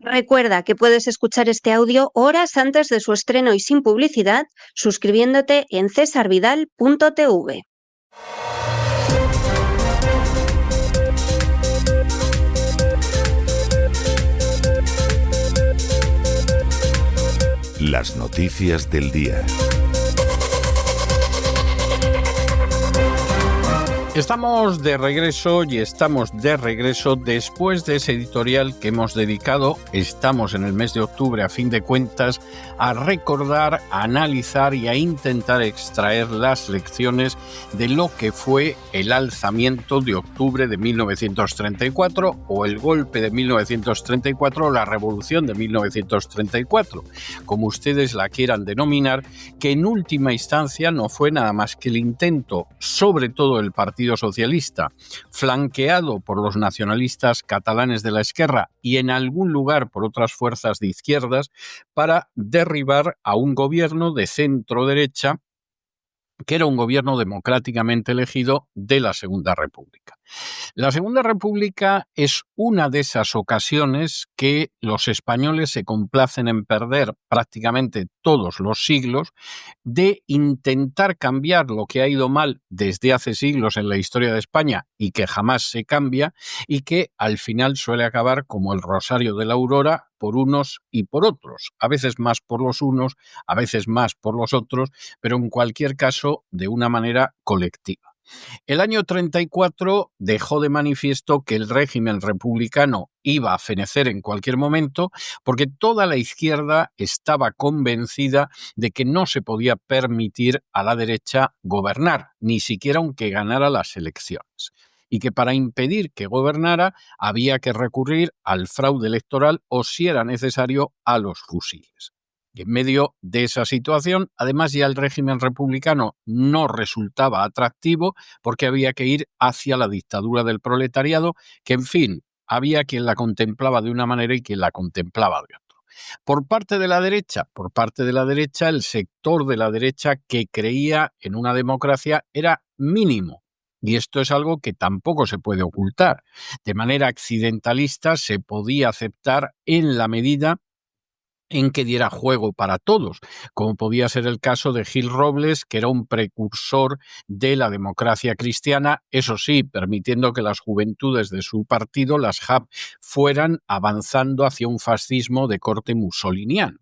Recuerda que puedes escuchar este audio horas antes de su estreno y sin publicidad suscribiéndote en cesarvidal.tv. Las noticias del día. Estamos de regreso después de ese editorial que hemos dedicado, estamos en el mes de octubre a fin de cuentas, a recordar, a analizar y a intentar extraer las lecciones de lo que fue el alzamiento de octubre de 1934 o el golpe de 1934 o la revolución de 1934, como ustedes la quieran denominar, que en última instancia no fue nada más que el intento, sobre todo el Partido Socialista, flanqueado por los nacionalistas catalanes de la Esquerra y en algún lugar por otras fuerzas de izquierdas, para derribar a un gobierno de centro-derecha que era un gobierno democráticamente elegido de la Segunda República. La Segunda República es una de esas ocasiones que los españoles se complacen en perder prácticamente todos los siglos, de intentar cambiar lo que ha ido mal desde hace siglos en la historia de España y que jamás se cambia y que al final suele acabar como el rosario de la aurora por unos y por otros, a veces más por los unos, a veces más por los otros, pero en cualquier caso de una manera colectiva. El año 34 dejó de manifiesto que el régimen republicano iba a fenecer en cualquier momento porque toda la izquierda estaba convencida de que no se podía permitir a la derecha gobernar, ni siquiera aunque ganara las elecciones. Y que para impedir que gobernara había que recurrir al fraude electoral o, si era necesario, a los fusiles. Y en medio de esa situación, además ya el régimen republicano no resultaba atractivo porque había que ir hacia la dictadura del proletariado, que en fin, había quien la contemplaba de una manera y quien la contemplaba de otra. Por parte de la derecha, el sector de la derecha que creía en una democracia era mínimo. Y esto es algo que tampoco se puede ocultar. De manera accidentalista se podía aceptar en la medida en que diera juego para todos, como podía ser el caso de Gil Robles, que era un precursor de la democracia cristiana, eso sí, permitiendo que las juventudes de su partido, las JAP, fueran avanzando hacia un fascismo de corte mussoliniano.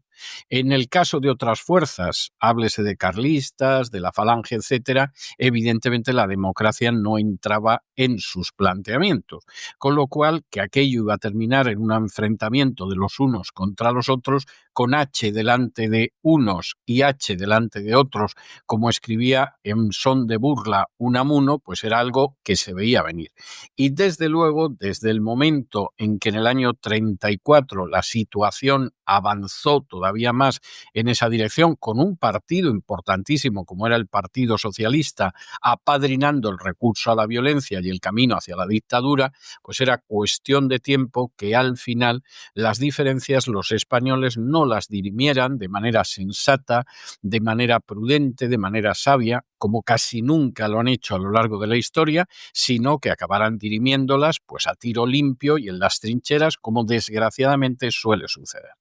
En el caso de otras fuerzas, háblese de carlistas, de la Falange, etcétera, evidentemente la democracia no entraba en sus planteamientos, con lo cual que aquello iba a terminar en un enfrentamiento de los unos contra los otros, con H delante de unos y H delante de otros, como escribía en son de burla Unamuno, pues era algo que se veía venir. Y desde luego, desde el momento en que en el año 34 la situación avanzó todavía más en esa dirección, con un partido importantísimo como era el Partido Socialista apadrinando el recurso a la violencia y el camino hacia la dictadura, pues era cuestión de tiempo que al final las diferencias los españoles no las dirimieran de manera sensata, de manera prudente, de manera sabia, como casi nunca lo han hecho a lo largo de la historia, sino que acabaran dirimiéndolas pues a tiro limpio y en las trincheras, como desgraciadamente suele suceder.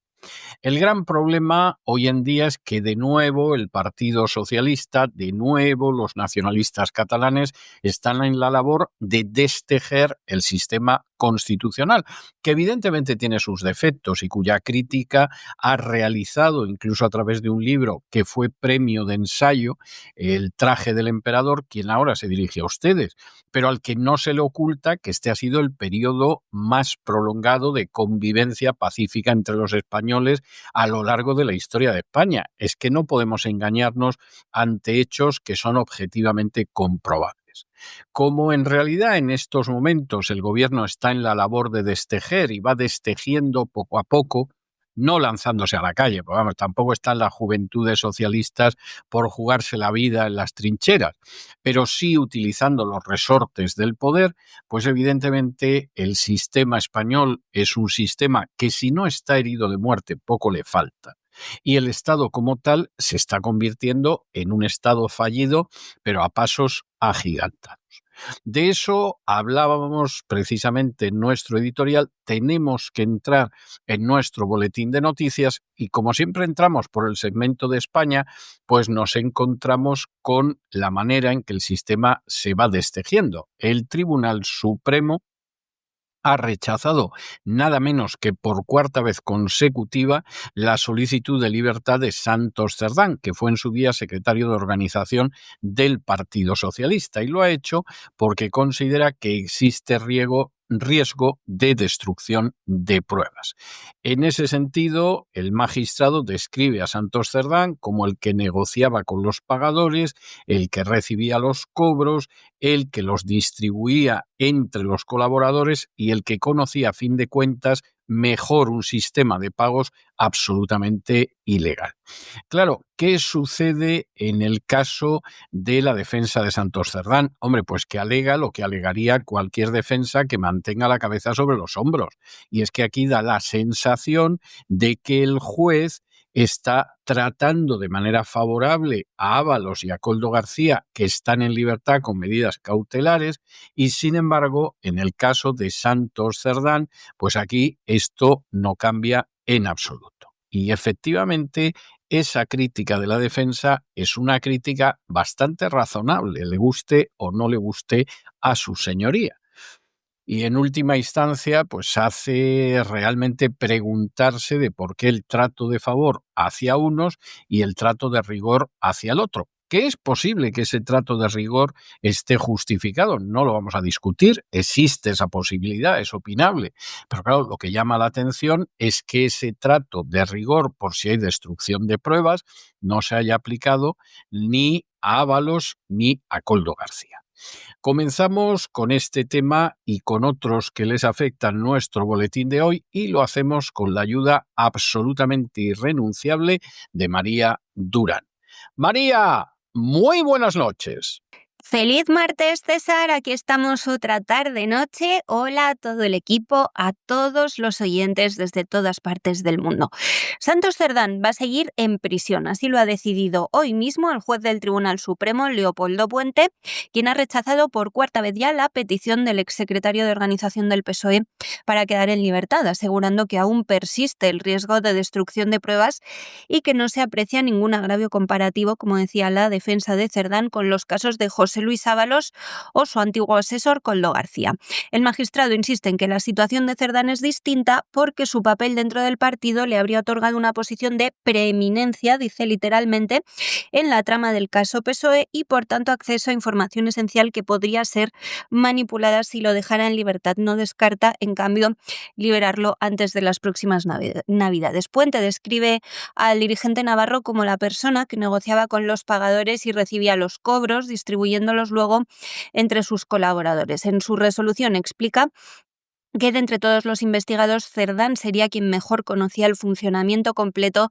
El gran problema hoy en día es que de nuevo el Partido Socialista, de nuevo los nacionalistas catalanes están en la labor de destejer el sistema constitucional, que evidentemente tiene sus defectos y cuya crítica ha realizado incluso a través de un libro que fue premio de ensayo, El traje del emperador, quien ahora se dirige a ustedes, pero al que no se le oculta que este ha sido el periodo más prolongado de convivencia pacífica entre los españoles a lo largo de la historia de España. Es que no podemos engañarnos ante hechos que son objetivamente comprobables. Como en realidad en estos momentos el gobierno está en la labor de destejer y va destejiendo poco a poco, no lanzándose a la calle, porque vamos, tampoco están las juventudes socialistas por jugarse la vida en las trincheras, pero sí utilizando los resortes del poder, pues evidentemente el sistema español es un sistema que si no está herido de muerte, poco le falta. Y el Estado como tal se está convirtiendo en un Estado fallido, pero a pasos agigantados. De eso hablábamos precisamente en nuestro editorial. Tenemos que entrar en nuestro boletín de noticias y, como siempre entramos por el segmento de España, pues nos encontramos con la manera en que el sistema se va destejiendo. El Tribunal Supremo ha rechazado nada menos que por cuarta vez consecutiva la solicitud de libertad de Santos Cerdán, que fue en su día secretario de organización del Partido Socialista, y lo ha hecho porque considera que existe riesgo de destrucción de pruebas. En ese sentido, el magistrado describe a Santos Cerdán como el que negociaba con los pagadores, el que recibía los cobros, el que los distribuía entre los colaboradores y el que conocía, a fin de cuentas, mejor un sistema de pagos absolutamente ilegal. Claro, ¿qué sucede en el caso de la defensa de Santos Cerdán? Hombre, pues que alega lo que alegaría cualquier defensa que mantenga la cabeza sobre los hombros. Y es que aquí da la sensación de que el juez está tratando de manera favorable a Ábalos y a Koldo García, que están en libertad con medidas cautelares, y sin embargo, en el caso de Santos Cerdán, pues aquí esto no cambia en absoluto. Y efectivamente, esa crítica de la defensa es una crítica bastante razonable, le guste o no le guste a su señoría. Y en última instancia, pues hace realmente preguntarse de por qué el trato de favor hacia unos y el trato de rigor hacia el otro. Que es posible que ese trato de rigor esté justificado, no lo vamos a discutir, existe esa posibilidad, es opinable. Pero claro, lo que llama la atención es que ese trato de rigor, por si hay destrucción de pruebas, no se haya aplicado ni a Ábalos ni a Koldo García. Comenzamos con este tema y con otros que les afectan nuestro boletín de hoy, y lo hacemos con la ayuda absolutamente irrenunciable de María Durán. María, muy buenas noches. Feliz martes, César. Aquí estamos otra tarde-noche. Hola a todo el equipo, a todos los oyentes desde todas partes del mundo. Santos Cerdán va a seguir en prisión. Así lo ha decidido hoy mismo el juez del Tribunal Supremo, Leopoldo Puente, quien ha rechazado por cuarta vez ya la petición del exsecretario de Organización del PSOE para quedar en libertad, asegurando que aún persiste el riesgo de destrucción de pruebas y que no se aprecia ningún agravio comparativo, como decía la defensa de Cerdán, con los casos de José Luis Ábalos o su antiguo asesor Koldo García. El magistrado insiste en que la situación de Cerdán es distinta porque su papel dentro del partido le habría otorgado una posición de preeminencia, dice literalmente, en la trama del caso PSOE y por tanto acceso a información esencial que podría ser manipulada si lo dejara en libertad. No descarta, en cambio, liberarlo antes de las próximas Navidades. Puente describe al dirigente navarro como la persona que negociaba con los pagadores y recibía los cobros, distribuyéndolos luego entre sus colaboradores. En su resolución explica que de entre todos los investigados, Cerdán sería quien mejor conocía el funcionamiento completo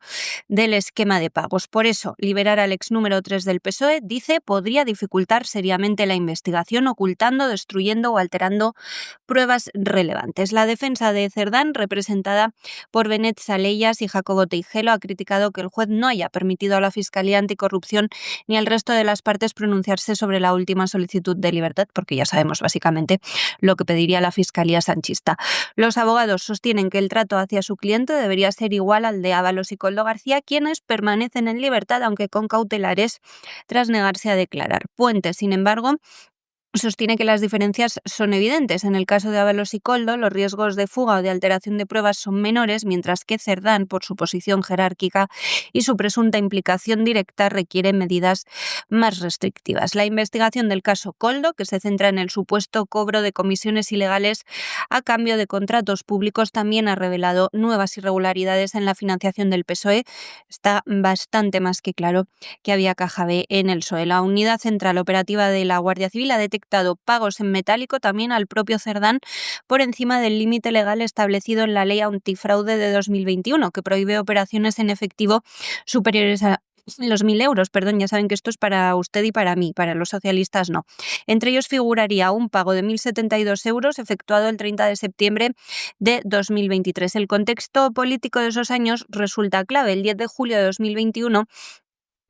del esquema de pagos. Por eso, liberar al ex número 3 del PSOE, dice, podría dificultar seriamente la investigación, ocultando, destruyendo o alterando pruebas relevantes. La defensa de Cerdán, representada por Benet Salellas y Jacobo Teijelo, ha criticado que el juez no haya permitido a la Fiscalía Anticorrupción ni al resto de las partes pronunciarse sobre la última solicitud de libertad, porque ya sabemos básicamente lo que pediría la Fiscalía sanchista. Los abogados sostienen que el trato hacia su cliente debería ser igual al de Ábalos y Koldo García, quienes permanecen en libertad, aunque con cautelares, tras negarse a declarar. Puente, sin embargo, sostiene que las diferencias son evidentes. En el caso de Ábalos y Koldo, los riesgos de fuga o de alteración de pruebas son menores, mientras que Cerdán, por su posición jerárquica y su presunta implicación directa, requiere medidas más restrictivas. La investigación del caso Koldo, que se centra en el supuesto cobro de comisiones ilegales a cambio de contratos públicos, también ha revelado nuevas irregularidades en la financiación del PSOE. Está bastante más que claro que había caja B en el PSOE. La Unidad Central Operativa de la Guardia Civil ha detectado pagos en metálico también al propio Cerdán por encima del límite legal establecido en la Ley Antifraude de 2021, que prohíbe operaciones en efectivo superiores a los 1.000 euros. Perdón, ya saben que esto es para usted y para mí, para los socialistas no. Entre ellos figuraría un pago de 1.072 euros efectuado el 30 de septiembre de 2023. El contexto político de esos años resulta clave. El 10 de julio de 2021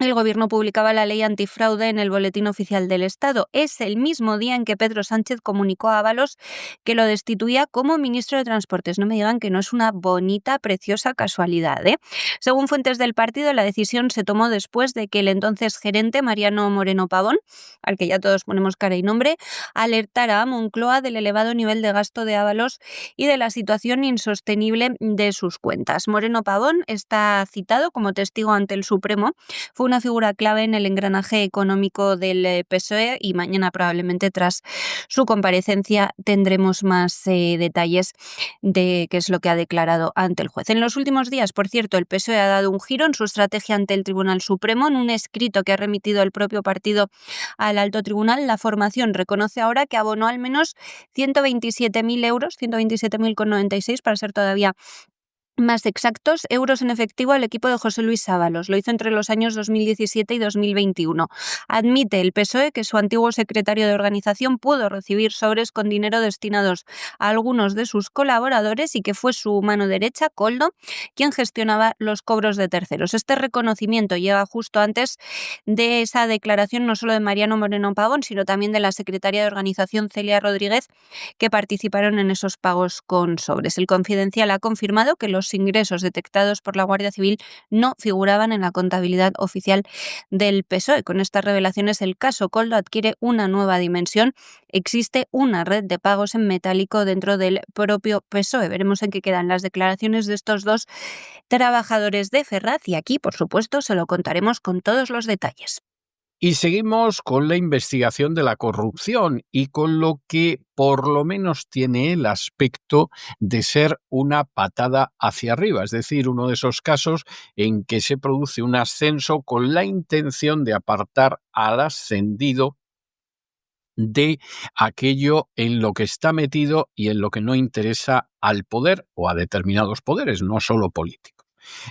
el Gobierno publicaba la ley antifraude en el Boletín Oficial del Estado. Es el mismo día en que Pedro Sánchez comunicó a Ábalos que lo destituía como ministro de Transportes. No me digan que no es una bonita, preciosa casualidad, ¿eh? Según fuentes del partido, la decisión se tomó después de que el entonces gerente, Mariano Moreno Pavón, al que ya todos ponemos cara y nombre, alertara a Moncloa del elevado nivel de gasto de Ábalos y de la situación insostenible de sus cuentas. Moreno Pavón está citado como testigo ante el Supremo. Fue una figura clave en el engranaje económico del PSOE y mañana probablemente tras su comparecencia tendremos más detalles de qué es lo que ha declarado ante el juez. En los últimos días, por cierto, el PSOE ha dado un giro en su estrategia ante el Tribunal Supremo. En un escrito que ha remitido el propio partido al alto tribunal, la formación reconoce ahora que abonó al menos 127.000 euros, 127.096 para ser todavía más exactos, euros en efectivo al equipo de José Luis Ábalos. Lo hizo entre los años 2017 y 2021. Admite el PSOE que su antiguo secretario de organización pudo recibir sobres con dinero destinados a algunos de sus colaboradores y que fue su mano derecha, Koldo, quien gestionaba los cobros de terceros. Este reconocimiento llega justo antes de esa declaración no solo de Mariano Moreno Pavón, sino también de la secretaria de organización Celia Rodríguez, que participaron en esos pagos con sobres. El Confidencial ha confirmado que los ingresos detectados por la Guardia Civil no figuraban en la contabilidad oficial del PSOE. Con estas revelaciones, el caso Koldo adquiere una nueva dimensión. Existe una red de pagos en metálico dentro del propio PSOE. Veremos en qué quedan las declaraciones de estos dos trabajadores de Ferraz y aquí, por supuesto, se lo contaremos con todos los detalles. Y seguimos con la investigación de la corrupción y con lo que por lo menos tiene el aspecto de ser una patada hacia arriba, es decir, uno de esos casos en que se produce un ascenso con la intención de apartar al ascendido de aquello en lo que está metido y en lo que no interesa al poder o a determinados poderes, no solo políticos.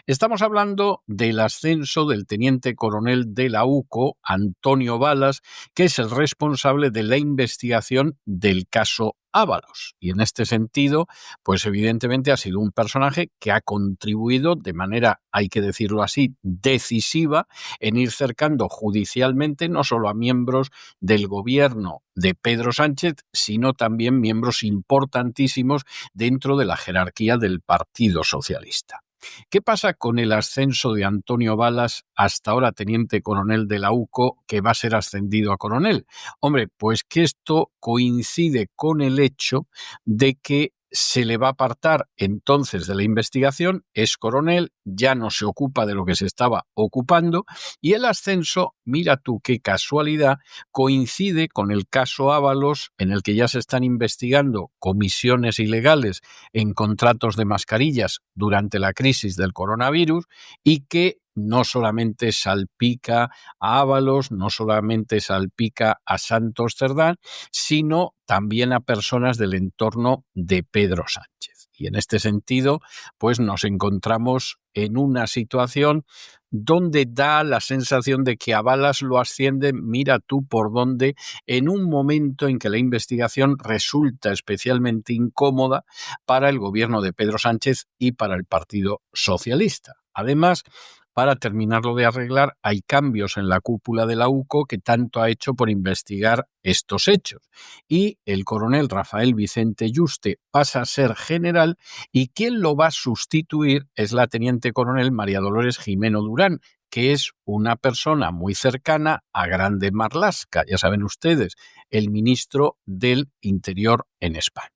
Estamos hablando del ascenso del teniente coronel de la UCO, Antonio Balas, que es el responsable de la investigación del caso Ábalos. Y en este sentido, pues evidentemente ha sido un personaje que ha contribuido de manera, hay que decirlo así, decisiva en ir cercando judicialmente no solo a miembros del gobierno de Pedro Sánchez, sino también miembros importantísimos dentro de la jerarquía del Partido Socialista. ¿Qué pasa con el ascenso de Antonio Balas, hasta ahora teniente coronel de la UCO, que va a ser ascendido a coronel? Hombre, pues que esto coincide con el hecho de que se le va a apartar entonces de la investigación, es coronel, ya no se ocupa de lo que se estaba ocupando y el ascenso, mira tú qué casualidad, coincide con el caso Ábalos, en el que ya se están investigando comisiones ilegales en contratos de mascarillas durante la crisis del coronavirus y que no solamente salpica a Ábalos, no solamente salpica a Santos Cerdán, sino también a personas del entorno de Pedro Sánchez. Y en este sentido, pues nos encontramos en una situación donde da la sensación de que a Balas lo ascienden, mira tú por dónde, en un momento en que la investigación resulta especialmente incómoda para el gobierno de Pedro Sánchez y para el Partido Socialista. Además, para terminarlo de arreglar, hay cambios en la cúpula de la UCO que tanto ha hecho por investigar estos hechos. Y el coronel Rafael Vicente Yuste pasa a ser general y quien lo va a sustituir es la teniente coronel María Dolores Jimeno Durán, que es una persona muy cercana a Grande Marlaska, ya saben ustedes, el ministro del Interior en España.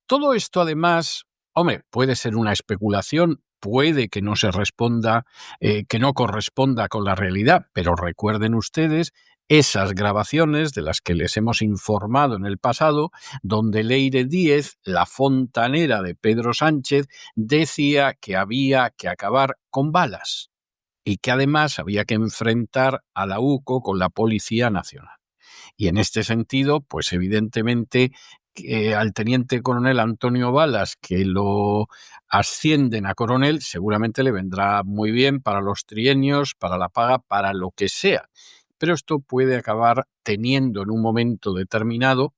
Todo esto, además, hombre, puede ser una especulación, puede que no se responda, que no corresponda con la realidad, pero recuerden ustedes esas grabaciones de las que les hemos informado en el pasado, donde Leire Díez, la fontanera de Pedro Sánchez, decía que había que acabar con Balas y que además había que enfrentar a la UCO con la Policía Nacional. Y en este sentido, pues evidentemente al teniente coronel Antonio Balas, que lo ascienden a coronel, seguramente le vendrá muy bien para los trienios, para la paga, para lo que sea. Pero esto puede acabar teniendo en un momento determinado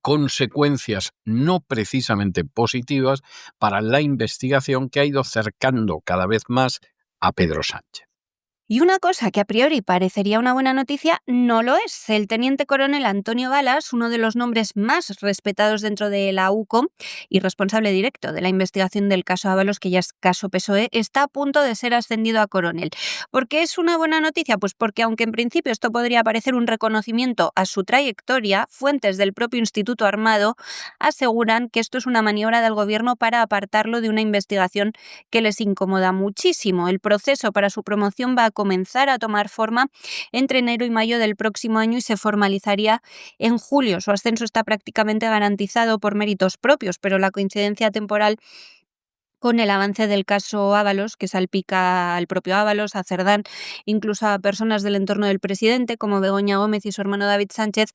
consecuencias no precisamente positivas para la investigación que ha ido cercando cada vez más a Pedro Sánchez. Y una cosa que a priori parecería una buena noticia, no lo es. El teniente coronel Antonio Balas, uno de los nombres más respetados dentro de la UCO y responsable directo de la investigación del caso Ábalos, que ya es caso PSOE, está a punto de ser ascendido a coronel. ¿Por qué es una buena noticia? Pues porque aunque en principio esto podría parecer un reconocimiento a su trayectoria, fuentes del propio Instituto Armado aseguran que esto es una maniobra del gobierno para apartarlo de una investigación que les incomoda muchísimo. El proceso para su promoción va a comenzar a tomar forma entre enero y mayo del próximo año y se formalizaría en julio. Su ascenso está prácticamente garantizado por méritos propios, pero la coincidencia temporal con el avance del caso Ábalos, que salpica al propio Ábalos, a Cerdán, incluso a personas del entorno del presidente, como Begoña Gómez y su hermano David Sánchez,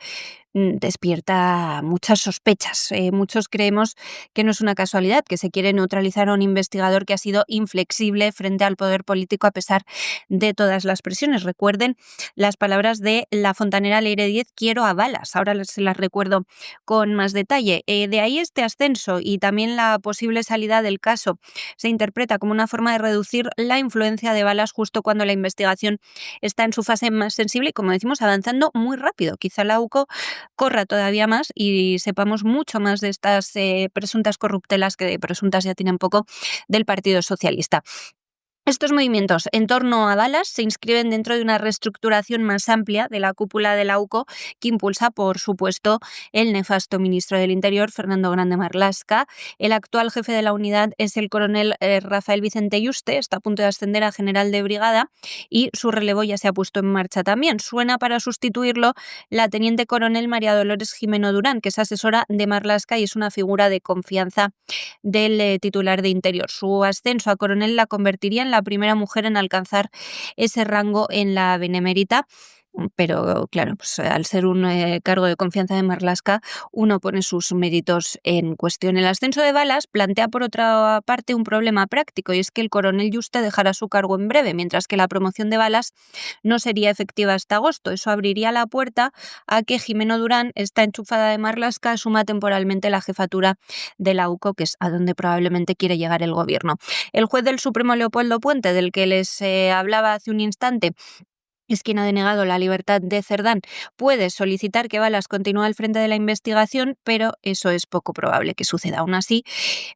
despierta muchas sospechas. Muchos creemos que no es una casualidad, que se quiere neutralizar a un investigador que ha sido inflexible frente al poder político a pesar de todas las presiones. Recuerden las palabras de la fontanera Leire Díez: quiero a Balas. Ahora se las recuerdo con más detalle. De ahí este ascenso y también la posible salida del caso se interpreta como una forma de reducir la influencia de Balas justo cuando la investigación está en su fase más sensible y, como decimos, avanzando muy rápido. Quizá la UCO corra todavía más y sepamos mucho más de estas presuntas corruptelas, que de presuntas ya tienen poco, del Partido Socialista. Estos movimientos en torno a Balas se inscriben dentro de una reestructuración más amplia de la cúpula de la UCO que impulsa, por supuesto, el nefasto ministro del Interior, Fernando Grande Marlaska. El actual jefe de la unidad es el coronel Rafael Vicente Yuste, está a punto de ascender a general de brigada y su relevo ya se ha puesto en marcha también. Suena para sustituirlo la teniente coronel María Dolores Jimeno Durán, que es asesora de Marlaska y es una figura de confianza del titular de Interior. Su ascenso a coronel la convertiría en la primera mujer en alcanzar ese rango en la Benemérita. Pero claro, pues, al ser un cargo de confianza de Marlaska, uno pone sus méritos en cuestión. El ascenso de Balas plantea, por otra parte, un problema práctico, y es que el coronel Yuste dejará su cargo en breve, mientras que la promoción de Balas no sería efectiva hasta agosto. Eso abriría la puerta a que Jimeno Durán, esta enchufada de Marlaska, asuma temporalmente la jefatura de la UCO, que es a donde probablemente quiere llegar el gobierno. El juez del Supremo, Leopoldo Puente, del que les hablaba hace un instante, es quien ha denegado la libertad de Cerdán. Puede solicitar que Balas continúe al frente de la investigación, pero eso es poco probable que suceda. Aún así,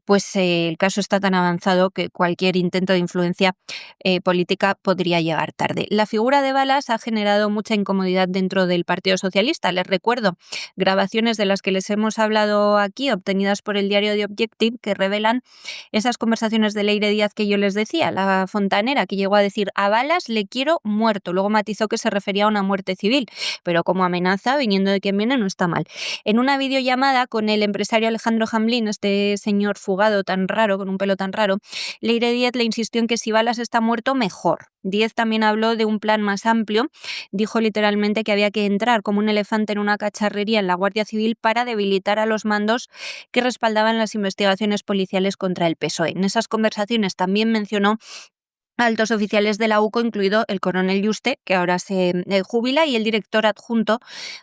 pues el caso está tan avanzado que cualquier intento de influencia política podría llegar tarde. La figura de Balas ha generado mucha incomodidad dentro del Partido Socialista. Les recuerdo grabaciones de las que les hemos hablado aquí, obtenidas por el diario The Objective, que revelan esas conversaciones de Leire Díaz que yo les decía, la fontanera, que llegó a decir: a Balas le quiero muerto. Luego matizó que se refería a una muerte civil, pero como amenaza, viniendo de quien viene, no está mal. En una videollamada con el empresario Alejandro Hamblin, este señor fugado tan raro, con un pelo tan raro, Leire Díaz le insistió en que si Balas está muerto, mejor. Díaz también habló de un plan más amplio. Dijo literalmente que había que entrar como un elefante en una cacharrería en la Guardia Civil para debilitar a los mandos que respaldaban las investigaciones policiales contra el PSOE. En esas conversaciones también mencionó altos oficiales de la UCO, incluido el coronel Yuste, que ahora se jubila, y el director adjunto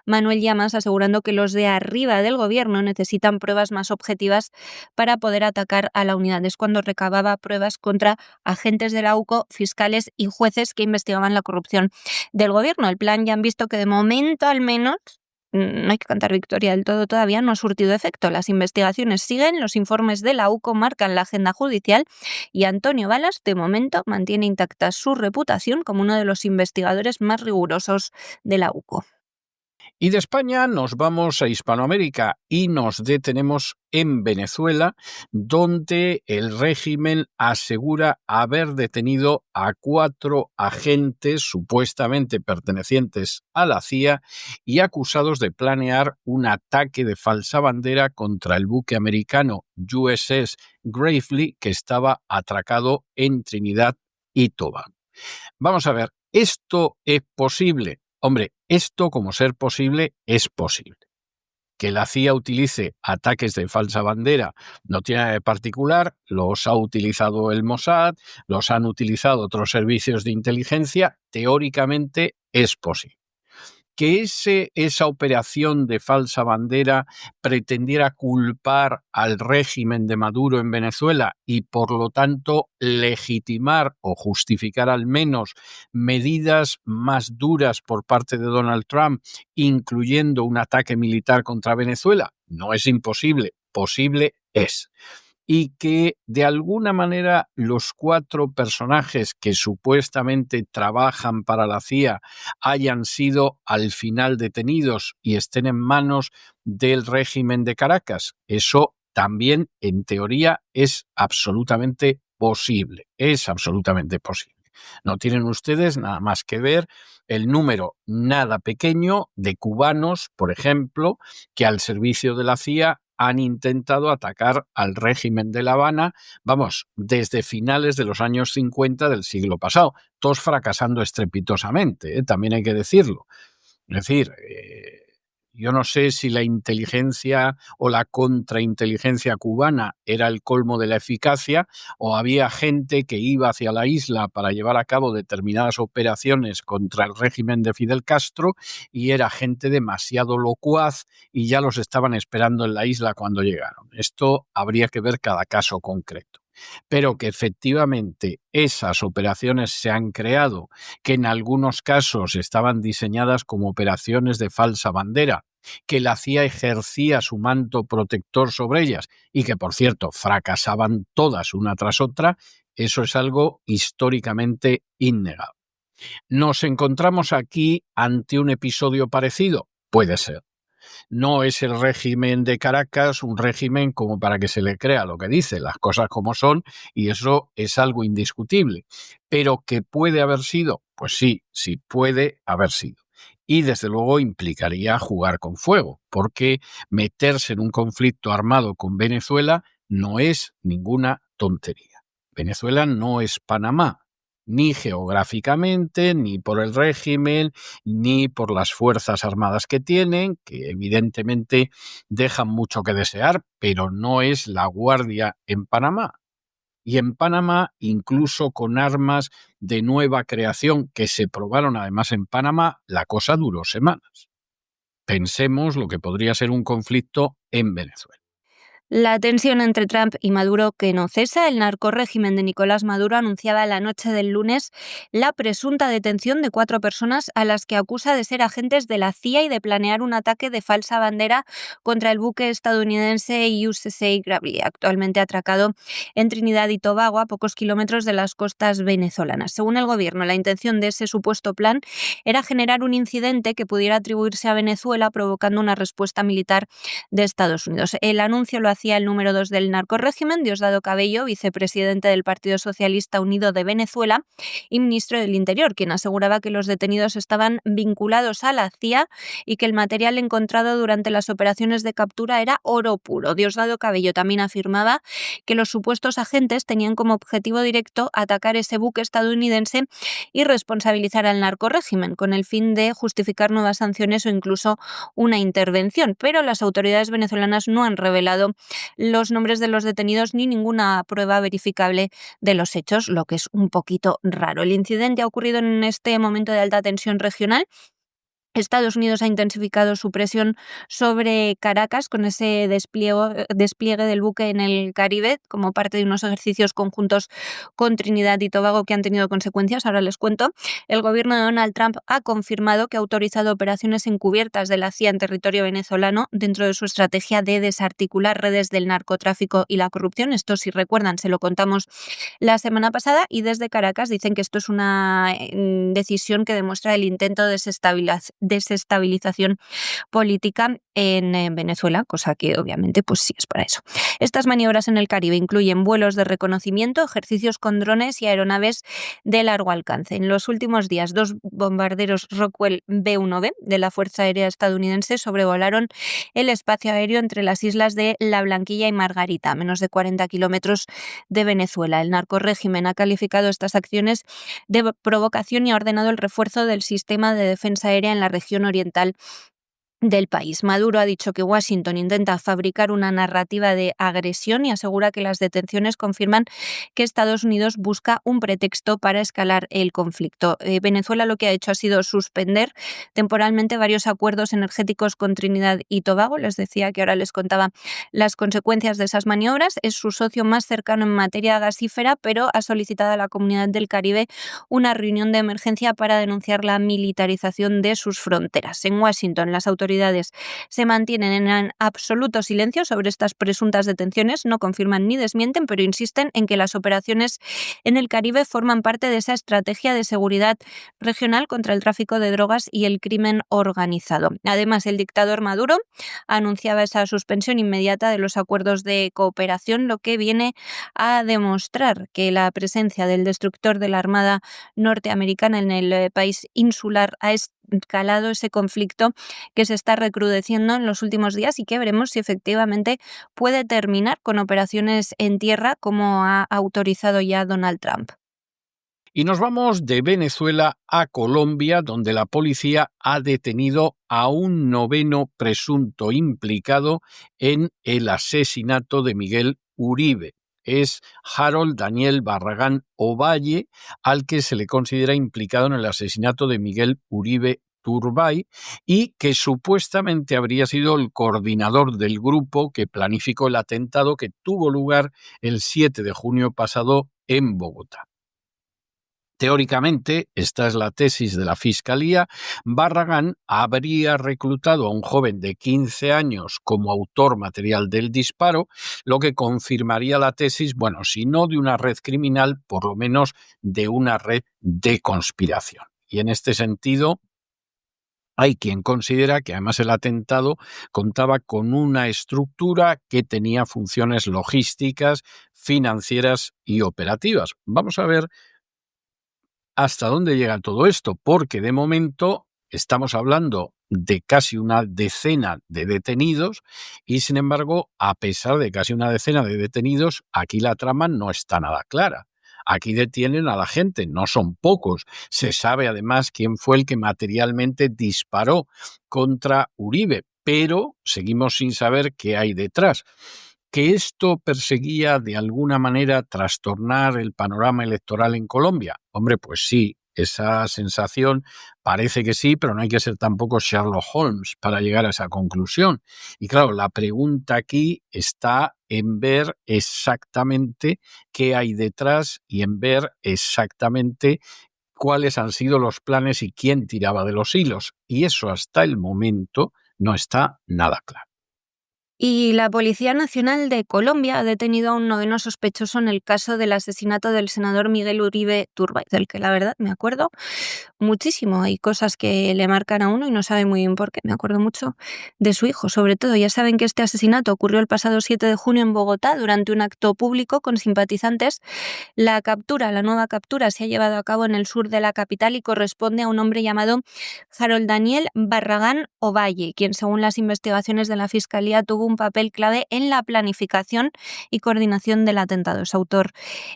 Manuel Llamas, asegurando que los de arriba del gobierno necesitan pruebas más objetivas para poder atacar a la unidad. Es cuando recababa pruebas contra agentes de la UCO, fiscales y jueces que investigaban la corrupción del gobierno. El plan, ya han visto que de momento al menos, no hay que cantar victoria del todo todavía, no ha surtido efecto. Las investigaciones siguen, los informes de la UCO marcan la agenda judicial y Antonio Balas, de momento, mantiene intacta su reputación como uno de los investigadores más rigurosos de la UCO. Y de España nos vamos a Hispanoamérica y nos detenemos en Venezuela, donde el régimen asegura haber detenido a 4 agentes supuestamente pertenecientes a la CIA y acusados de planear un ataque de falsa bandera contra el buque americano USS Gravely, que estaba atracado en Trinidad y Tobago. Vamos a ver, ¿esto es posible? Hombre, esto, como ser posible, es posible. Que la CIA utilice ataques de falsa bandera no tiene nada de particular, los ha utilizado el Mossad, los han utilizado otros servicios de inteligencia, teóricamente es posible. que esa operación de falsa bandera pretendiera culpar al régimen de Maduro en Venezuela y, por lo tanto, legitimar o justificar al menos medidas más duras por parte de Donald Trump, incluyendo un ataque militar contra Venezuela? No es imposible, posible es. Y que de alguna manera los 4 personajes que supuestamente trabajan para la CIA hayan sido al final detenidos y estén en manos del régimen de Caracas. Eso también, en teoría, es absolutamente posible. Es absolutamente posible. No tienen ustedes nada más que ver el número nada pequeño de cubanos, por ejemplo, que al servicio de la CIA han intentado atacar al régimen de La Habana, vamos, desde finales de los años 50 del siglo pasado, todos fracasando estrepitosamente, también hay que decirlo. Es decir, yo no sé si la inteligencia o la contrainteligencia cubana era el colmo de la eficacia, o había gente que iba hacia la isla para llevar a cabo determinadas operaciones contra el régimen de Fidel Castro y era gente demasiado locuaz y ya los estaban esperando en la isla cuando llegaron. Esto habría que ver cada caso concreto. Pero que efectivamente esas operaciones se han creado, que en algunos casos estaban diseñadas como operaciones de falsa bandera, que la CIA ejercía su manto protector sobre ellas y que, por cierto, fracasaban todas una tras otra, eso es algo históricamente innegable. ¿Nos encontramos aquí ante un episodio parecido? Puede ser. No es el régimen de Caracas un régimen como para que se le crea lo que dice, las cosas como son, y eso es algo indiscutible. Pero ¿que puede haber sido? Pues sí, sí puede haber sido. Y desde luego implicaría jugar con fuego, porque meterse en un conflicto armado con Venezuela no es ninguna tontería. Venezuela no es Panamá, ni geográficamente, ni por el régimen, ni por las fuerzas armadas que tienen, que evidentemente dejan mucho que desear, pero no es la Guardia en Panamá. Y en Panamá, incluso con armas de nueva creación que se probaron además en Panamá, la cosa duró semanas. Pensemos lo que podría ser un conflicto en Venezuela. La tensión entre Trump y Maduro que no cesa. El narcorrégimen de Nicolás Maduro anunciaba la noche del lunes la presunta detención de 4 personas a las que acusa de ser agentes de la CIA y de planear un ataque de falsa bandera contra el buque estadounidense USS Gravely, actualmente atracado en Trinidad y Tobago, a pocos kilómetros de las costas venezolanas. Según el gobierno, la intención de ese supuesto plan era generar un incidente que pudiera atribuirse a Venezuela, provocando una respuesta militar de Estados Unidos. El anuncio lo hacía el número 2 del narcorrégimen, Diosdado Cabello, vicepresidente del Partido Socialista Unido de Venezuela y ministro del Interior, quien aseguraba que los detenidos estaban vinculados a la CIA y que el material encontrado durante las operaciones de captura era oro puro. Diosdado Cabello también afirmaba que los supuestos agentes tenían como objetivo directo atacar ese buque estadounidense y responsabilizar al narcorrégimen, con el fin de justificar nuevas sanciones o incluso una intervención. Pero las autoridades venezolanas no han revelado los nombres de los detenidos ni ninguna prueba verificable de los hechos, lo que es un poquito raro. El incidente ha ocurrido en este momento de alta tensión regional. Estados Unidos ha intensificado su presión sobre Caracas con ese despliegue del buque en el Caribe como parte de unos ejercicios conjuntos con Trinidad y Tobago que han tenido consecuencias. Ahora les cuento. El gobierno de Donald Trump ha confirmado que ha autorizado operaciones encubiertas de la CIA en territorio venezolano dentro de su estrategia de desarticular redes del narcotráfico y la corrupción. Esto, si recuerdan, se lo contamos la semana pasada, y desde Caracas dicen que esto es una decisión que demuestra el intento de desestabilización política en Venezuela, cosa que obviamente pues sí es para eso. Estas maniobras en el Caribe incluyen vuelos de reconocimiento, ejercicios con drones y aeronaves de largo alcance. En los últimos días, 2 bombarderos Rockwell B-1B de la Fuerza Aérea estadounidense sobrevolaron el espacio aéreo entre las islas de La Blanquilla y Margarita, a menos de 40 kilómetros de Venezuela. El narcorrégimen ha calificado estas acciones de provocación y ha ordenado el refuerzo del sistema de defensa aérea en la región oriental del país. Maduro ha dicho que Washington intenta fabricar una narrativa de agresión y asegura que las detenciones confirman que Estados Unidos busca un pretexto para escalar el conflicto. Venezuela lo que ha hecho ha sido suspender temporalmente varios acuerdos energéticos con Trinidad y Tobago. Les decía que ahora les contaba las consecuencias de esas maniobras. Es su socio más cercano en materia gasífera, pero ha solicitado a la Comunidad del Caribe una reunión de emergencia para denunciar la militarización de sus fronteras. En Washington, las autoridades se mantienen en absoluto silencio sobre estas presuntas detenciones, no confirman ni desmienten, pero insisten en que las operaciones en el Caribe forman parte de esa estrategia de seguridad regional contra el tráfico de drogas y el crimen organizado. Además, el dictador Maduro anunciaba esa suspensión inmediata de los acuerdos de cooperación, lo que viene a demostrar que la presencia del destructor de la Armada norteamericana en el país insular ha escalado ese conflicto que se está recrudeciendo en los últimos días y que veremos si efectivamente puede terminar con operaciones en tierra como ha autorizado ya Donald Trump. Y nos vamos de Venezuela a Colombia, donde la policía ha detenido a un noveno presunto implicado en el asesinato de Miguel Uribe. Es Harold Daniel Barragán Ovalle, al que se le considera implicado en el asesinato de Miguel Uribe Turbay y que supuestamente habría sido el coordinador del grupo que planificó el atentado que tuvo lugar el 7 de junio pasado en Bogotá. Teóricamente, esta es la tesis de la Fiscalía, Barragán habría reclutado a un joven de 15 años como autor material del disparo, lo que confirmaría la tesis, bueno, si no de una red criminal, por lo menos de una red de conspiración. Y en este sentido, hay quien considera que además el atentado contaba con una estructura que tenía funciones logísticas, financieras y operativas. Vamos a ver hasta dónde llega todo esto, porque de momento estamos hablando de casi una decena de detenidos y, sin embargo, a pesar de casi una decena de detenidos, aquí la trama no está nada clara. Aquí detienen a la gente, no son pocos. Se sabe además quién fue el que materialmente disparó contra Uribe, pero seguimos sin saber qué hay detrás. ¿Que esto perseguía de alguna manera trastornar el panorama electoral en Colombia? Hombre, pues sí, esa sensación parece que sí, pero no hay que ser tampoco Sherlock Holmes para llegar a esa conclusión. Y claro, la pregunta aquí está en ver exactamente qué hay detrás y en ver exactamente cuáles han sido los planes y quién tiraba de los hilos. Y eso hasta el momento no está nada claro. Y la Policía Nacional de Colombia ha detenido a un noveno sospechoso en el caso del asesinato del senador Miguel Uribe Turbay, del que la verdad me acuerdo muchísimo. Hay cosas que le marcan a uno y no sabe muy bien por qué. Me acuerdo mucho de su hijo, sobre todo. Ya saben que este asesinato ocurrió el pasado 7 de junio en Bogotá durante un acto público con simpatizantes. La nueva captura, se ha llevado a cabo en el sur de la capital y corresponde a un hombre llamado Harold Daniel Barragán Ovalle, quien según las investigaciones de la Fiscalía tuvo un papel clave en la planificación y coordinación del atentado. Es autor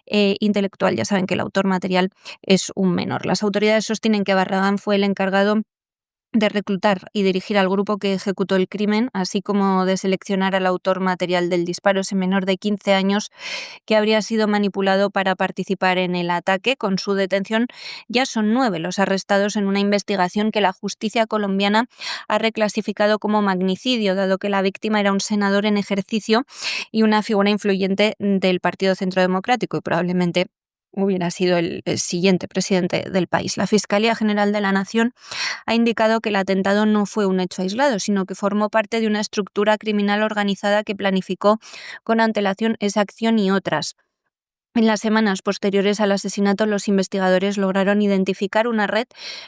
intelectual, ya saben que el autor material es un menor. Las autoridades sostienen que Barragán fue el encargado de reclutar y dirigir al grupo que ejecutó el crimen, así como de seleccionar al autor material del disparo, ese menor de 15 años que habría sido manipulado para participar en el ataque. Con su detención ya son 9 los arrestados en una investigación que la justicia colombiana ha reclasificado como magnicidio, dado que la víctima era un senador en ejercicio y una figura influyente del Partido Centro Democrático y probablemente hubiera sido el siguiente presidente del país. La Fiscalía General de la Nación ha indicado que el atentado no fue un hecho aislado, sino que formó parte de una estructura criminal organizada que planificó con antelación esa acción y otras. En las semanas posteriores al asesinato, los investigadores lograron identificar una red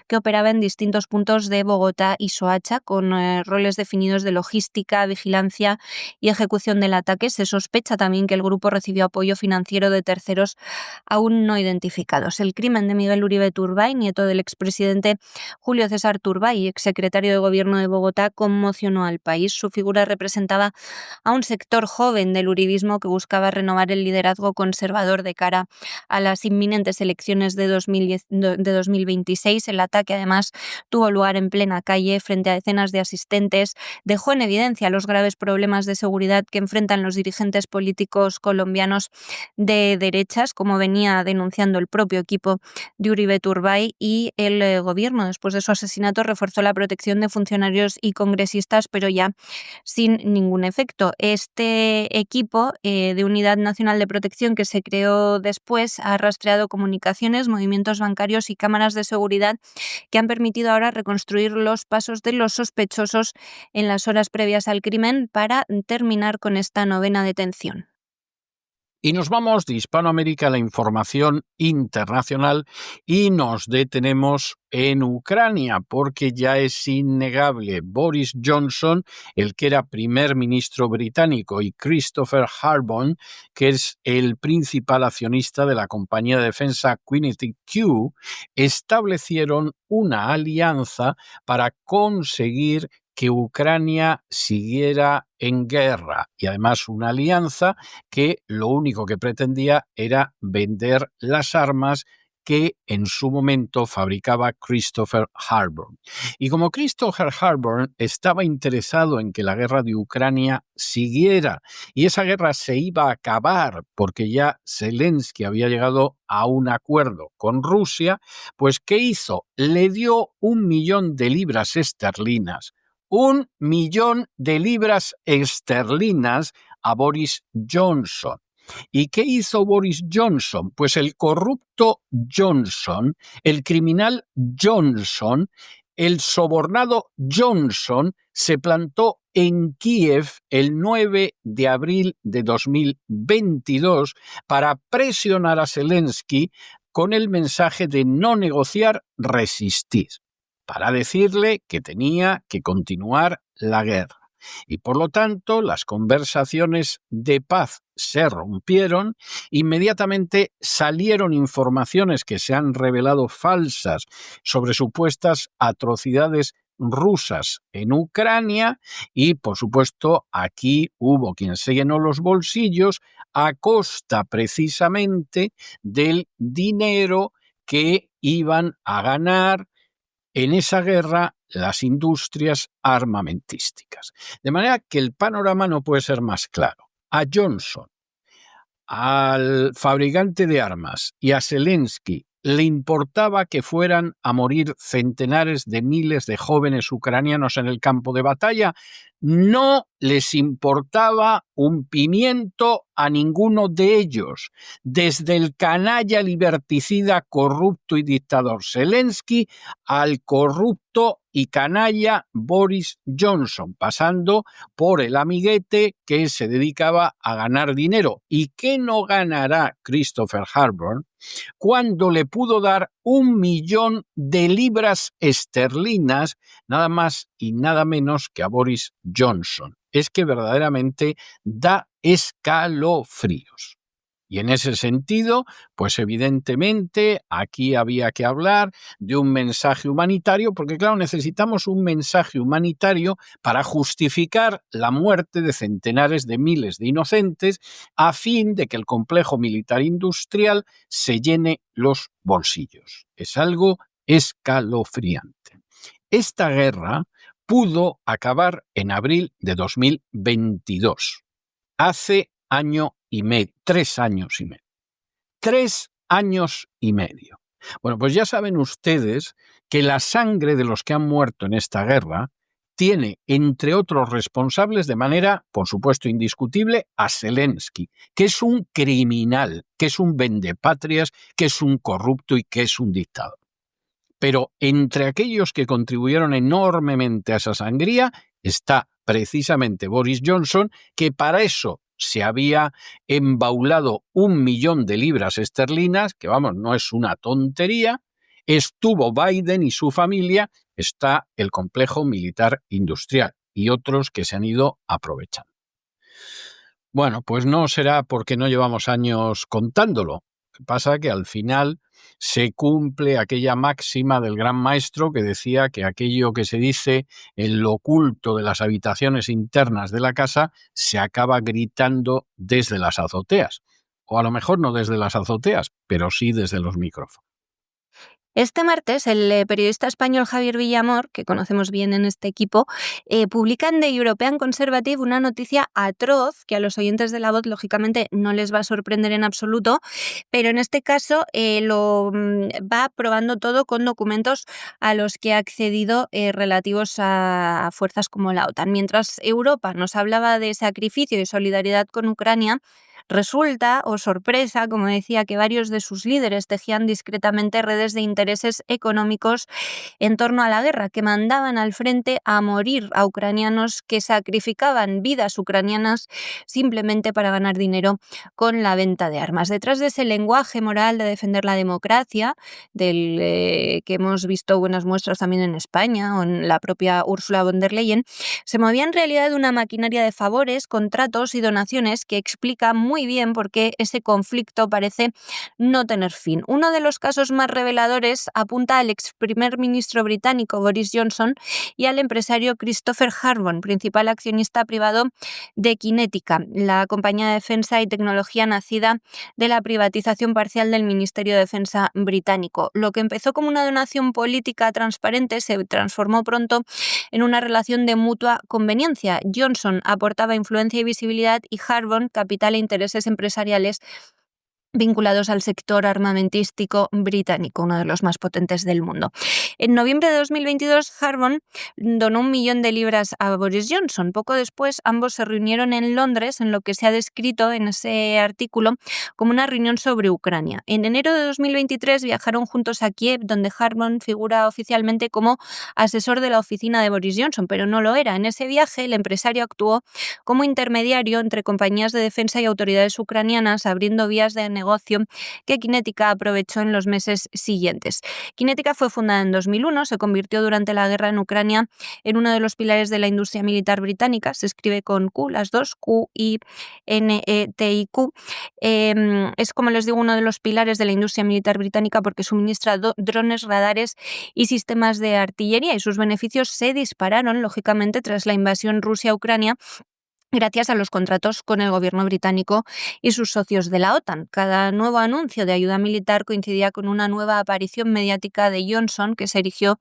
que operaba en distintos puntos de Bogotá y Soacha, con roles definidos de logística, vigilancia y ejecución del ataque. Se sospecha también que el grupo recibió apoyo financiero de terceros aún no identificados. El crimen de Miguel Uribe Turbay, nieto del expresidente Julio César Turbay y exsecretario de Gobierno de Bogotá, conmocionó al país. Su figura representaba a un sector joven del uribismo que buscaba renovar el liderazgo conservador devastador de cara a las inminentes elecciones de 2026. El ataque, además, tuvo lugar en plena calle, frente a decenas de asistentes. Dejó en evidencia los graves problemas de seguridad que enfrentan los dirigentes políticos colombianos de derechas, como venía denunciando el propio equipo de Uribe Turbay, y el gobierno, después de su asesinato, reforzó la protección de funcionarios y congresistas, pero ya sin ningún efecto. Este equipo de Unidad Nacional de Protección, que se creó después, ha rastreado comunicaciones, movimientos bancarios y cámaras de seguridad que han permitido ahora reconstruir los pasos de los sospechosos en las horas previas al crimen para terminar con esta novena detención. Y nos vamos de Hispanoamérica a la información internacional y nos detenemos en Ucrania, porque ya es innegable. Boris Johnson, el que era primer ministro británico, y Christopher Harbon, que es el principal accionista de la compañía de defensa Quinity Q, establecieron una alianza para conseguir que Ucrania siguiera en guerra, y además una alianza que lo único que pretendía era vender las armas que en su momento fabricaba Christopher Harbon. Y como Christopher Harbon estaba interesado en que la guerra de Ucrania siguiera, y esa guerra se iba a acabar porque ya Zelensky había llegado a un acuerdo con Rusia, pues ¿qué hizo? Le dio 1 millón de libras esterlinas. 1 millón de libras esterlinas a Boris Johnson. ¿Y qué hizo Boris Johnson? Pues el corrupto Johnson, el criminal Johnson, el sobornado Johnson, se plantó en Kiev el 9 de abril de 2022 para presionar a Zelensky con el mensaje de no negociar, resistir, para decirle que tenía que continuar la guerra. Y por lo tanto, las conversaciones de paz se rompieron. Inmediatamente salieron informaciones que se han revelado falsas sobre supuestas atrocidades rusas en Ucrania, y por supuesto aquí hubo quien se llenó los bolsillos a costa precisamente del dinero que iban a ganar en esa guerra las industrias armamentísticas. De manera que el panorama no puede ser más claro. A Johnson, al fabricante de armas y a Zelensky le importaba que fueran a morir centenares de miles de jóvenes ucranianos en el campo de batalla. No les importaba un pimiento a ninguno de ellos, desde el canalla liberticida, corrupto y dictador Zelensky al corrupto y canalla Boris Johnson, pasando por el amiguete que se dedicaba a ganar dinero. ¿Y qué no ganará Christopher Harbon cuando le pudo dar 1 millón de libras esterlinas, nada más y nada menos que a Boris Johnson? Es que verdaderamente da escalofríos. Y en ese sentido, pues evidentemente aquí había que hablar de un mensaje humanitario, porque claro, necesitamos un mensaje humanitario para justificar la muerte de centenares de miles de inocentes, a fin de que el complejo militar industrial se llene los bolsillos. Es algo escalofriante. Esta guerra pudo acabar en abril de 2022, hace 3 años y medio. 3 años y medio. Bueno, pues ya saben ustedes que la sangre de los que han muerto en esta guerra tiene, entre otros responsables, de manera, por supuesto, indiscutible, a Zelensky, que es un criminal, que es un vendepatrias, que es un corrupto y que es un dictador. Pero entre aquellos que contribuyeron enormemente a esa sangría está precisamente Boris Johnson, que para eso se había embaulado 1 millón de libras esterlinas, que vamos, no es una tontería. Estuvo Biden y su familia, está el complejo militar industrial y otros que se han ido aprovechando. Bueno, pues no será porque no llevamos años contándolo. Lo que pasa es que al final se cumple aquella máxima del gran maestro que decía que aquello que se dice en lo oculto de las habitaciones internas de la casa se acaba gritando desde las azoteas. O a lo mejor no desde las azoteas, pero sí desde los micrófonos. Este martes, el periodista español Javier Villamor, que conocemos bien en este equipo, publica en The European Conservative una noticia atroz que a los oyentes de La Voz, lógicamente, no les va a sorprender en absoluto, pero en este caso lo va probando todo con documentos a los que ha accedido relativos a fuerzas como la OTAN. Mientras Europa nos hablaba de sacrificio y solidaridad con Ucrania, resulta, o sorpresa, como decía, que varios de sus líderes tejían discretamente redes de intereses económicos en torno a la guerra, que mandaban al frente a morir a ucranianos, que sacrificaban vidas ucranianas simplemente para ganar dinero con la venta de armas. Detrás de ese lenguaje moral de defender la democracia, del que hemos visto buenas muestras también en España o en la propia Ursula von der Leyen, se movía en realidad una maquinaria de favores, contratos y donaciones que explica muy bien por qué ese conflicto parece no tener fin. Uno de los casos más reveladores apunta al ex primer ministro británico Boris Johnson y al empresario Christopher Hartman, principal accionista privado de Kinetica, la compañía de defensa y tecnología nacida de la privatización parcial del Ministerio de Defensa británico. Lo que empezó como una donación política transparente se transformó pronto en una relación de mutua conveniencia. Johnson aportaba influencia y visibilidad y Hartman capital e intereses empresariales vinculados al sector armamentístico británico, uno de los más potentes del mundo. En noviembre de 2022, Hartman donó 1 millón de libras a Boris Johnson. Poco después, ambos se reunieron en Londres, en lo que se ha descrito en ese artículo como una reunión sobre Ucrania. En enero de 2023 viajaron juntos a Kiev, donde Hartman figura oficialmente como asesor de la oficina de Boris Johnson, pero no lo era. En ese viaje, el empresario actuó como intermediario entre compañías de defensa y autoridades ucranianas, abriendo vías de negocio que Kinetica aprovechó en los meses siguientes. Kinetica fue fundada en 2001, se convirtió durante la guerra en Ucrania en uno de los pilares de la industria militar británica, se escribe con Q, las dos, Q-I-N-E-T-I-Q. Es, como les digo, uno de los pilares de la industria militar británica porque suministra drones, radares y sistemas de artillería, y sus beneficios se dispararon, lógicamente, tras la invasión Rusia a Ucrania, gracias a los contratos con el gobierno británico y sus socios de la OTAN. Cada nuevo anuncio de ayuda militar coincidía con una nueva aparición mediática de Johnson, que se erigió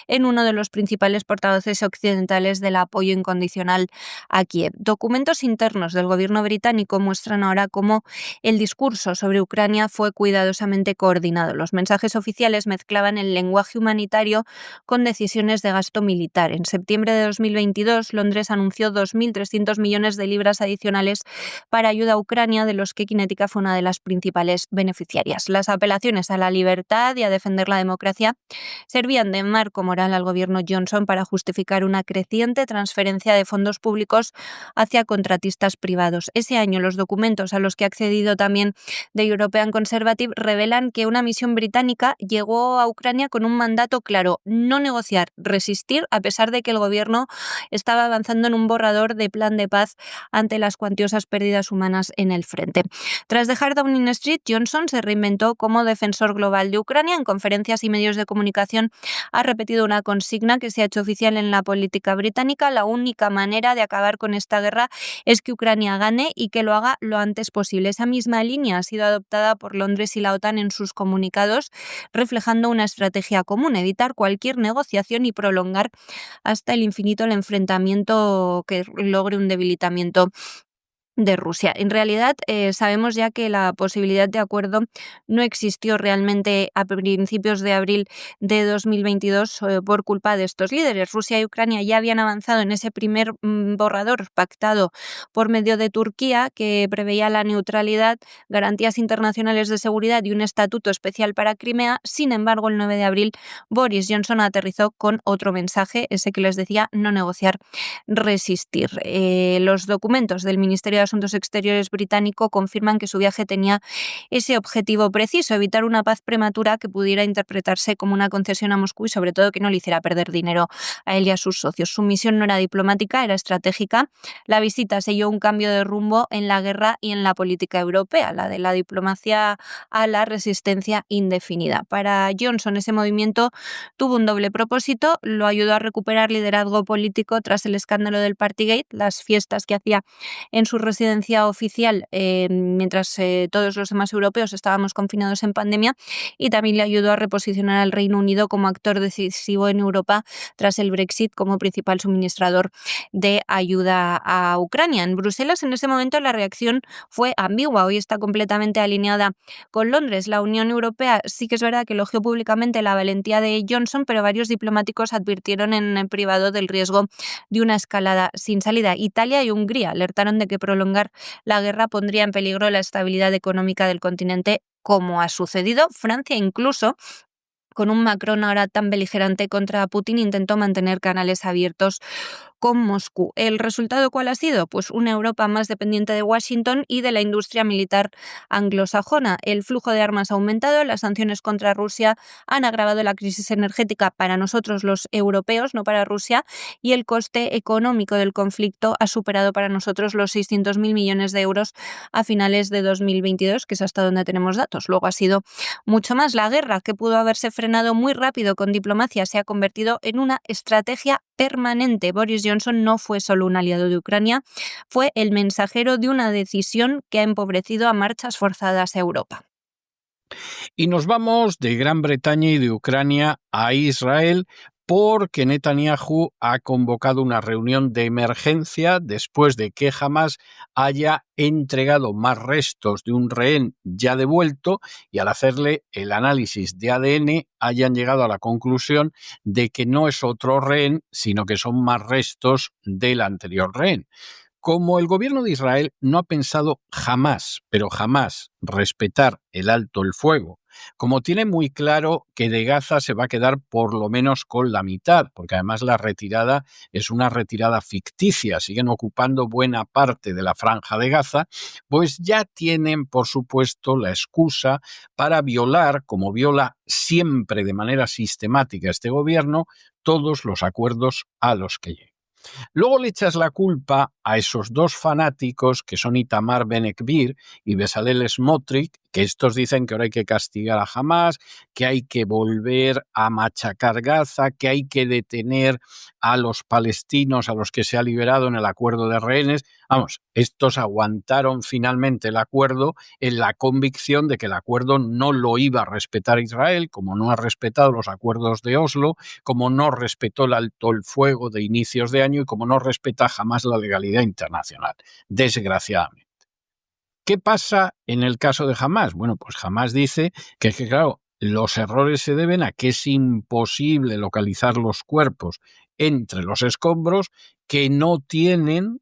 en uno de los principales portavoces occidentales del apoyo incondicional a Kiev. Documentos internos del gobierno británico muestran ahora cómo el discurso sobre Ucrania fue cuidadosamente coordinado. Los mensajes oficiales mezclaban el lenguaje humanitario con decisiones de gasto militar. En septiembre de 2022, Londres anunció 2.300 millones de libras adicionales para ayuda a Ucrania, de los que Kinetica fue una de las principales beneficiarias. Las apelaciones a la libertad y a defender la democracia servían de marco moral al gobierno Johnson para justificar una creciente transferencia de fondos públicos hacia contratistas privados. Ese año, los documentos a los que ha accedido también The European Conservative revelan que una misión británica llegó a Ucrania con un mandato claro: no negociar, resistir, a pesar de que el gobierno estaba avanzando en un borrador de plan de paz ante las cuantiosas pérdidas humanas en el frente. Tras dejar Downing Street, Johnson se reinventó como defensor global de Ucrania. En conferencias y medios de comunicación ha repetido una consigna que se ha hecho oficial en la política británica: la única manera de acabar con esta guerra es que Ucrania gane y que lo haga lo antes posible. Esa misma línea ha sido adoptada por Londres y la OTAN en sus comunicados, reflejando una estrategia común: evitar cualquier negociación y prolongar hasta el infinito el enfrentamiento que logre un debilitamiento de Rusia. En realidad, sabemos ya que la posibilidad de acuerdo no existió realmente a principios de abril de 2022 por culpa de estos líderes. Rusia y Ucrania ya habían avanzado en ese primer borrador pactado por medio de Turquía, que preveía la neutralidad, garantías internacionales de seguridad y un estatuto especial para Crimea. Sin embargo, el 9 de abril, Boris Johnson aterrizó con otro mensaje, ese que les decía: no negociar, resistir. Los documentos del Ministerio de Asuntos Exteriores británico confirman que su viaje tenía ese objetivo preciso: evitar una paz prematura que pudiera interpretarse como una concesión a Moscú y, sobre todo, que no le hiciera perder dinero a él y a sus socios. Su misión no era diplomática, era estratégica. La visita selló un cambio de rumbo en la guerra y en la política europea, la de la diplomacia a la resistencia indefinida. Para Johnson, ese movimiento tuvo un doble propósito: lo ayudó a recuperar liderazgo político tras el escándalo del Partygate, las fiestas que hacía en sus residencia oficial mientras todos los demás europeos estábamos confinados en pandemia, y también le ayudó a reposicionar al Reino Unido como actor decisivo en Europa tras el Brexit como principal suministrador de ayuda a Ucrania. En Bruselas, en ese momento, la reacción fue ambigua. Hoy está completamente alineada con Londres. La Unión Europea sí que es verdad que elogió públicamente la valentía de Johnson, pero varios diplomáticos advirtieron en privado del riesgo de una escalada sin salida. Italia y Hungría alertaron de que prolongar la guerra pondría en peligro la estabilidad económica del continente, como ha sucedido. Francia, incluso con un Macron ahora tan beligerante contra Putin, intentó mantener canales abiertos con Moscú. ¿El resultado cuál ha sido? Pues una Europa más dependiente de Washington y de la industria militar anglosajona. El flujo de armas ha aumentado, las sanciones contra Rusia han agravado la crisis energética para nosotros los europeos, no para Rusia, y el coste económico del conflicto ha superado para nosotros los 600.000 millones de euros a finales de 2022, que es hasta donde tenemos datos. Luego ha sido mucho más. La guerra, que pudo haberse frenado muy rápido con diplomacia, se ha convertido en una estrategia permanente. Boris Johnson no fue solo un aliado de Ucrania, fue el mensajero de una decisión que ha empobrecido a marchas forzadas a Europa. Y nos vamos de Gran Bretaña y de Ucrania a Israel, porque Netanyahu ha convocado una reunión de emergencia después de que Hamás haya entregado más restos de un rehén ya devuelto, y al hacerle el análisis de ADN hayan llegado a la conclusión de que no es otro rehén, sino que son más restos del anterior rehén. Como el gobierno de Israel no ha pensado jamás, pero jamás, respetar el alto el fuego, como tiene muy claro que de Gaza se va a quedar por lo menos con la mitad, porque además la retirada es una retirada ficticia, siguen ocupando buena parte de la franja de Gaza, pues ya tienen, por supuesto, la excusa para violar, como viola siempre de manera sistemática este gobierno, todos los acuerdos a los que llega. Luego le echas la culpa a esos dos fanáticos que son Itamar Ben-Gvir y Bezalel Smotrich, que estos dicen que ahora hay que castigar a Hamás, que hay que volver a machacar Gaza, que hay que detener a los palestinos a los que se ha liberado en el acuerdo de rehenes. Vamos, estos aguantaron finalmente el acuerdo en la convicción de que el acuerdo no lo iba a respetar Israel, como no ha respetado los acuerdos de Oslo, como no respetó el alto el fuego de inicios de año y como no respeta jamás la legalidad internacional, desgraciadamente. ¿Qué pasa en el caso de Hamás? Bueno, pues Hamás dice que claro, los errores se deben a que es imposible localizar los cuerpos entre los escombros, que no tienen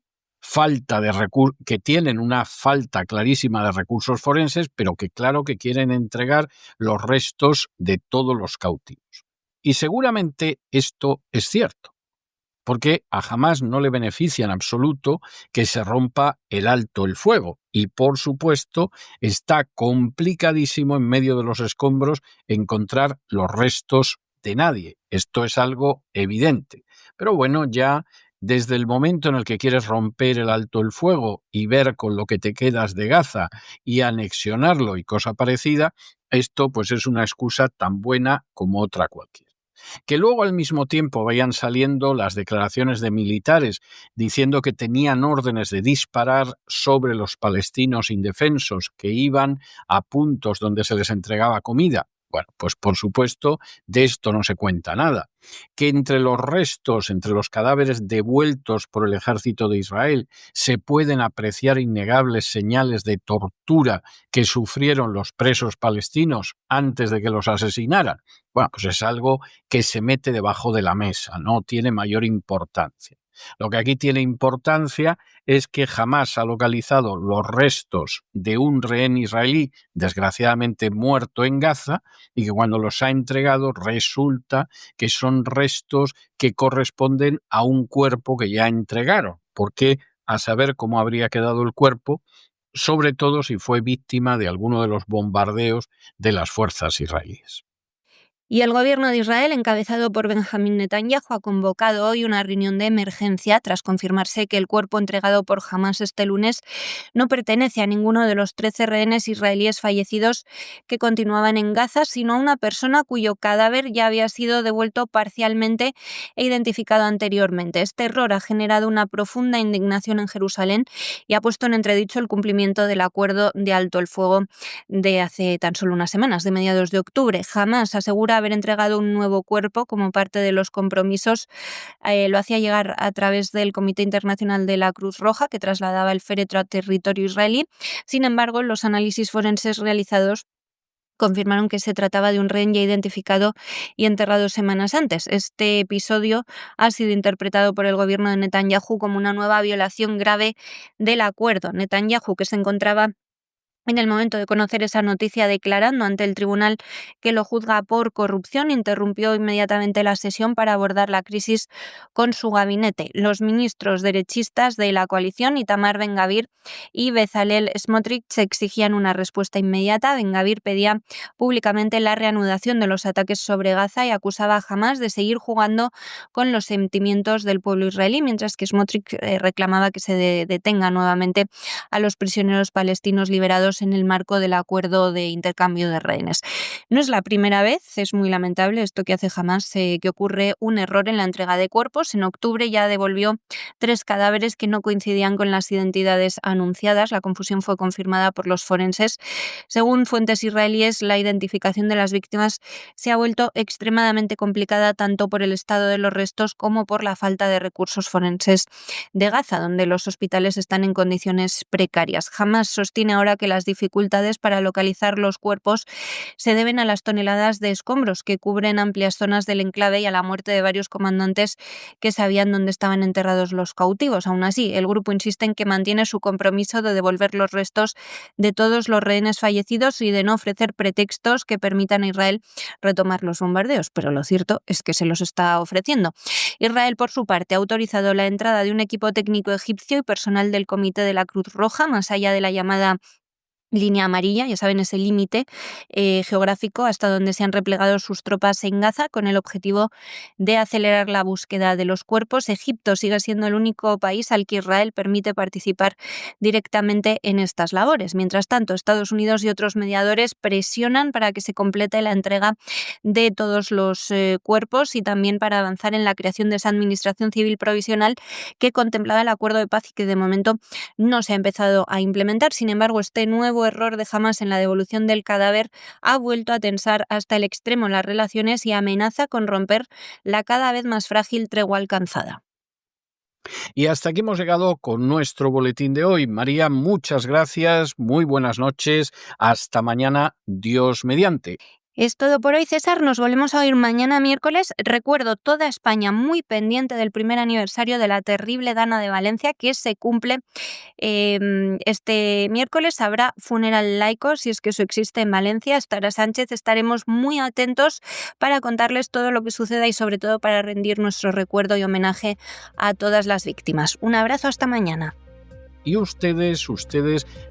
que tienen una falta clarísima de recursos forenses, pero que claro que quieren entregar los restos de todos los cautivos. Y seguramente esto es cierto, porque a Hamás no le beneficia en absoluto que se rompa el alto el fuego. Y, por supuesto, está complicadísimo en medio de los escombros encontrar los restos de nadie. Esto es algo evidente. Pero bueno, ya desde el momento en el que quieres romper el alto el fuego y ver con lo que te quedas de Gaza y anexionarlo y cosa parecida, esto pues es una excusa tan buena como otra cualquiera. Que luego al mismo tiempo vayan saliendo las declaraciones de militares diciendo que tenían órdenes de disparar sobre los palestinos indefensos que iban a puntos donde se les entregaba comida. Bueno, pues por supuesto de esto no se cuenta nada. Que entre los restos, entre los cadáveres devueltos por el ejército de Israel, se pueden apreciar innegables señales de tortura que sufrieron los presos palestinos antes de que los asesinaran. Bueno, pues es algo que se mete debajo de la mesa, no tiene mayor importancia. Lo que aquí tiene importancia es que jamás ha localizado los restos de un rehén israelí desgraciadamente muerto en Gaza, y que cuando los ha entregado resulta que son restos que corresponden a un cuerpo que ya entregaron, porque a saber cómo habría quedado el cuerpo, sobre todo si fue víctima de alguno de los bombardeos de las fuerzas israelíes. Y el gobierno de Israel, encabezado por Benjamín Netanyahu, ha convocado hoy una reunión de emergencia tras confirmarse que el cuerpo entregado por Hamás este lunes no pertenece a ninguno de los 13 rehenes israelíes fallecidos que continuaban en Gaza, sino a una persona cuyo cadáver ya había sido devuelto parcialmente e identificado anteriormente. Este error ha generado una profunda indignación en Jerusalén y ha puesto en entredicho el cumplimiento del acuerdo de alto el fuego de hace tan solo unas semanas, de mediados de octubre. Hamás asegura haber entregado un nuevo cuerpo como parte de los compromisos. Lo hacía llegar a través del Comité Internacional de la Cruz Roja, que trasladaba el féretro a territorio israelí. Sin embargo, los análisis forenses realizados confirmaron que se trataba de un rehén ya identificado y enterrado semanas antes. Este episodio ha sido interpretado por el gobierno de Netanyahu como una nueva violación grave del acuerdo. Netanyahu, que se encontraba en el momento de conocer esa noticia declarando ante el tribunal que lo juzga por corrupción, interrumpió inmediatamente la sesión para abordar la crisis con su gabinete. Los ministros derechistas de la coalición, Itamar Ben-Gvir y Bezalel Smotrich, exigían una respuesta inmediata. Ben-Gvir pedía públicamente la reanudación de los ataques sobre Gaza y acusaba a Hamás de seguir jugando con los sentimientos del pueblo israelí, mientras que Smotrich reclamaba que se detenga nuevamente a los prisioneros palestinos liberados en el marco del acuerdo de intercambio de rehenes. No es la primera vez, es muy lamentable esto que hace Hamás, que ocurre un error en la entrega de cuerpos. En octubre ya devolvió 3 cadáveres que no coincidían con las identidades anunciadas. La confusión fue confirmada por los forenses. Según fuentes israelíes, la identificación de las víctimas se ha vuelto extremadamente complicada tanto por el estado de los restos como por la falta de recursos forenses de Gaza, donde los hospitales están en condiciones precarias. Hamás sostiene ahora que las dificultades para localizar los cuerpos se deben a las toneladas de escombros que cubren amplias zonas del enclave y a la muerte de varios comandantes que sabían dónde estaban enterrados los cautivos. Aún así, el grupo insiste en que mantiene su compromiso de devolver los restos de todos los rehenes fallecidos y de no ofrecer pretextos que permitan a Israel retomar los bombardeos, pero lo cierto es que se los está ofreciendo. Israel, por su parte, ha autorizado la entrada de un equipo técnico egipcio y personal del Comité de la Cruz Roja, más allá de la llamada línea amarilla, ya saben, ese límite geográfico hasta donde se han replegado sus tropas en Gaza, con el objetivo de acelerar la búsqueda de los cuerpos. Egipto sigue siendo el único país al que Israel permite participar directamente en estas labores. Mientras tanto, Estados Unidos y otros mediadores presionan para que se complete la entrega de todos los cuerpos y también para avanzar en la creación de esa administración civil provisional que contemplaba el acuerdo de paz y que de momento no se ha empezado a implementar. Sin embargo, este nuevo error de Hamás en la devolución del cadáver ha vuelto a tensar hasta el extremo las relaciones y amenaza con romper la cada vez más frágil tregua alcanzada. Y hasta aquí hemos llegado con nuestro boletín de hoy. María, muchas gracias, muy buenas noches, hasta mañana, Dios mediante. Es todo por hoy, César. Nos volvemos a oír mañana miércoles. Recuerdo, toda España muy pendiente del primer aniversario de la terrible Dana de Valencia, que se cumple este miércoles. Habrá funeral laico, si es que eso existe en Valencia. Estará Sánchez. Estaremos muy atentos para contarles todo lo que suceda y sobre todo para rendir nuestro recuerdo y homenaje a todas las víctimas. Un abrazo, hasta mañana. Y ustedes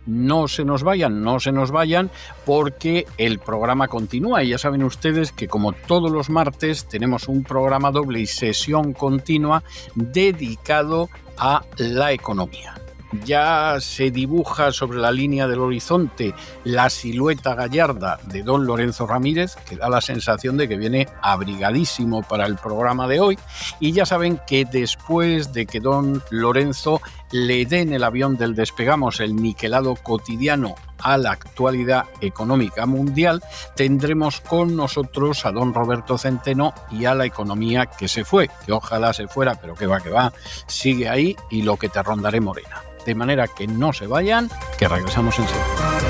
no se nos vayan porque el programa continúa. Y ya saben ustedes que como todos los martes tenemos un programa doble y sesión continua dedicado a la economía. Ya se dibuja sobre la línea del horizonte la silueta gallarda de don Lorenzo Ramírez, que da la sensación de que viene abrigadísimo para el programa de hoy. Y ya saben que después de que don Lorenzo le den el avión del Despegamos, el niquelado cotidiano a la actualidad económica mundial, tendremos con nosotros a don Roberto Centeno y a la economía que se fue, que ojalá se fuera, pero que va, sigue ahí y lo que te rondaré morena. De manera que no se vayan, que regresamos enseguida.